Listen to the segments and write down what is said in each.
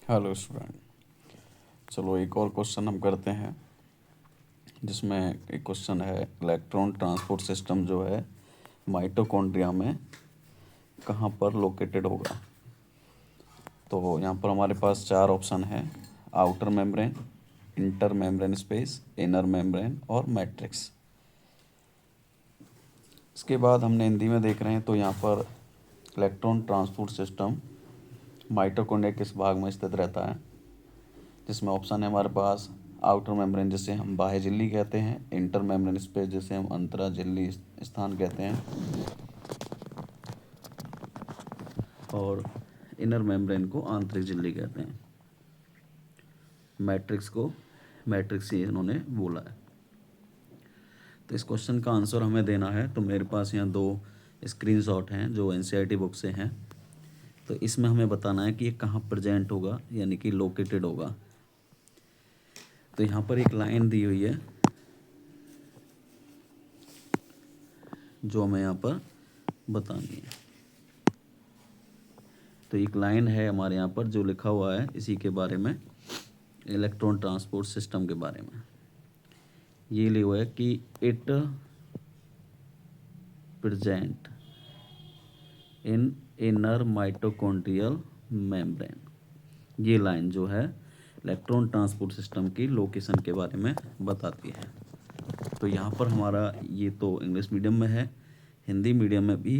Hello student. चलो एक और क्वेश्चन हम करते हैं, जिसमें एक क्वेश्चन है इलेक्ट्रॉन ट्रांसपोर्ट सिस्टम जो है माइटोकॉन्ड्रिया में कहाँ पर लोकेटेड होगा। तो यहाँ पर हमारे पास चार ऑप्शन है: outer membrane, inter membrane space, inner membrane और मैट्रिक्स। इसके बाद हमने हिंदी में देख रहे हैं तो यहाँ पर इलेक्ट्रॉन ट्रांसपोर्ट सिस्टम माइटोकॉन्ड्रिया किस भाग में स्थित रहता है, जिसमें ऑप्शन है हमारे पास आउटर मेम्ब्रेन जिसे हम बाह्य झिल्ली कहते हैं, इंटर मेम्ब्रेन स्पेस जिसे हम अंतरा झिल्ली स्थान कहते हैं, और इनर मेम्ब्रेन को आंतरिक झिल्ली कहते हैं। मैट्रिक्स ही इन्होंने बोला है। तो इस क्वेश्चन का आंसर हमें देना है। तो मेरे पास यहाँ दो स्क्रीनशॉट हैं जो एनसीईआरटी बुक से हैं। तो इसमें हमें बताना है कि ये कहाँ प्रेजेंट होगा, यानी कि लोकेटेड होगा। तो यहाँ पर एक लाइन दी हुई है जो हमें यहाँ पर बतानी है। तो एक लाइन है हमारे यहाँ पर जो लिखा हुआ है इसी के बारे में, इलेक्ट्रॉन ट्रांसपोर्ट सिस्टम के बारे में। ये लिखा हुआ है कि it present in inner mitochondrial membrane. ये लाइन जो है इलेक्ट्रॉन ट्रांसपोर्ट सिस्टम की लोकेशन के बारे में बताती है। तो यहाँ पर हमारा ये तो इंग्लिश मीडियम में है, हिंदी मीडियम में भी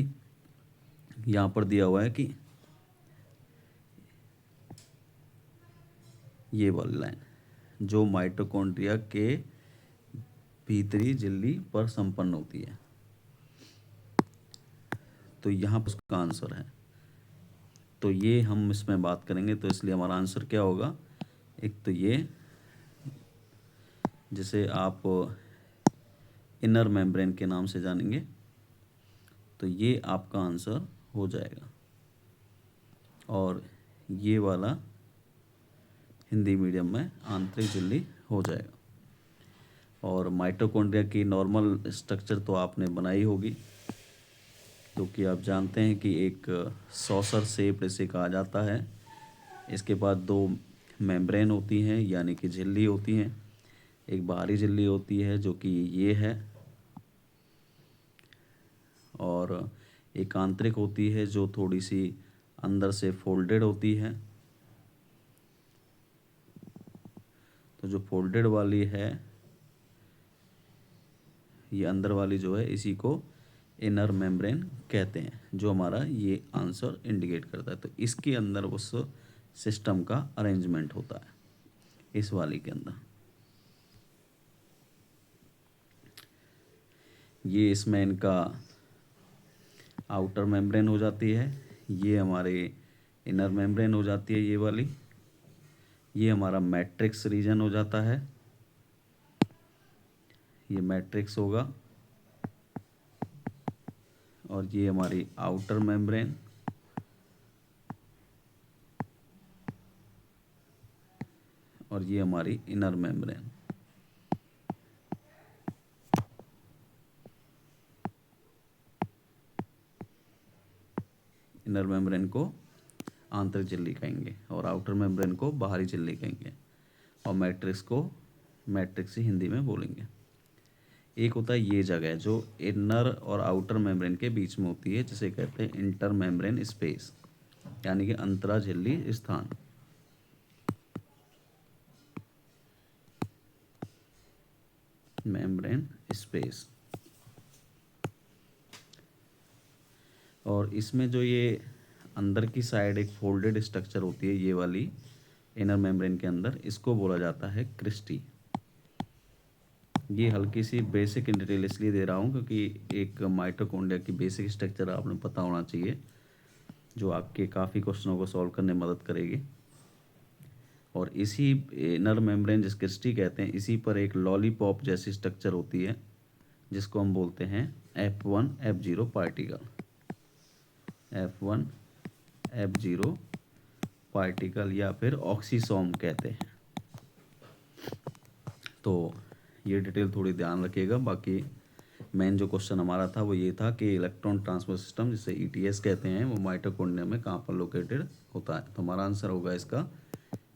यहाँ पर दिया हुआ है कि ये वाली लाइन जो माइटोकॉन्ड्रिया के भीतरी झिल्ली पर संपन्न होती है। तो यहाँ पर उसका आंसर है। तो ये हम इसमें बात करेंगे, तो इसलिए हमारा आंसर क्या होगा, एक तो ये जिसे आप इनर मेम्ब्रेन के नाम से जानेंगे, तो ये आपका आंसर हो जाएगा। और ये वाला हिंदी मीडियम में आंतरिक झिल्ली हो जाएगा। और माइटोकॉन्ड्रिया की नॉर्मल स्ट्रक्चर तो आपने बनाई होगी, क्योंकि आप जानते हैं कि एक सॉसर शेप इसे कहा जाता है। इसके बाद दो मेम्ब्रेन होती हैं, यानी कि झिल्ली होती हैं। एक बाहरी झिल्ली होती है जो कि ये है, और एक आंतरिक होती है जो थोड़ी सी अंदर से फोल्डेड होती है। तो जो फोल्डेड वाली है, ये अंदर वाली जो है, इसी को इनर मेम्ब्रेन कहते हैं, जो हमारा ये आंसर इंडिकेट करता है। तो इसके अंदर उस सिस्टम का अरेंजमेंट होता है, इस वाली के अंदर। ये इसमें इनका आउटर मेम्ब्रेन हो जाती है, ये हमारे इनर मेम्ब्रेन हो जाती है, ये वाली। ये हमारा मैट्रिक्स रीजन हो जाता है, ये मैट्रिक्स होगा। और ये हमारी आउटर मेम्ब्रेन, और ये हमारी इनर मेम्ब्रेन। इनर मेम्ब्रेन को आंतरिक झिल्ली कहेंगे और आउटर मेम्ब्रेन को बाहरी झिल्ली कहेंगे, और मैट्रिक्स को मैट्रिक्स ही हिंदी में बोलेंगे। एक होता है ये जगह जो इनर और आउटर मेम्ब्रेन के बीच में होती है, जिसे कहते हैं इंटर मेम्ब्रेन स्पेस, यानी कि अंतरा झिल्ली स्थान। Membrane space. और इसमें जो ये अंदर की साइड एक फोल्डेड स्ट्रक्चर होती है, ये वाली इनर मेम्ब्रेन के अंदर, इसको बोला जाता है क्रिस्टी। ये हल्की सी बेसिक इन डिटेल इसलिए दे रहा हूँ क्योंकि एक माइटोकॉन्ड्रिया की बेसिक स्ट्रक्चर आपने पता होना चाहिए, जो आपके काफ़ी क्वेश्चनों को सॉल्व करने में मदद करेगी। और इसी इनर मेम्ब्रेन जिस क्रिस्टी कहते हैं, इसी पर एक लॉलीपॉप जैसी स्ट्रक्चर होती है, जिसको हम बोलते हैं F1 F0 particle. F1 F0 particle या फिर ऑक्सीसोम कहते हैं। तो ये डिटेल थोड़ी ध्यान रखिएगा। बाकी मेन जो क्वेश्चन हमारा था वो ये था कि इलेक्ट्रॉन ट्रांसपोर्ट सिस्टम, जिसे ETS कहते हैं, वो माइटोकॉन्ड्रिया में कहाँ पर लोकेटेड होता है। तो हमारा आंसर होगा इसका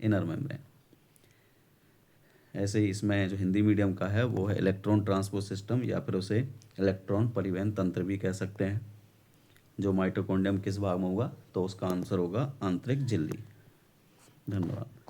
इनर मेम्ब्रेन। ऐसे ही इसमें जो हिंदी मीडियम का है वो है इलेक्ट्रॉन ट्रांसपोर्ट सिस्टम, या फिर उसे इलेक्ट्रॉन परिवहन तंत्र भी कह सकते हैं। जो माइटोकॉन्ड्रियम किस भाग में होगा, तो उसका आंसर होगा आंतरिक झिल्ली। धन्यवाद।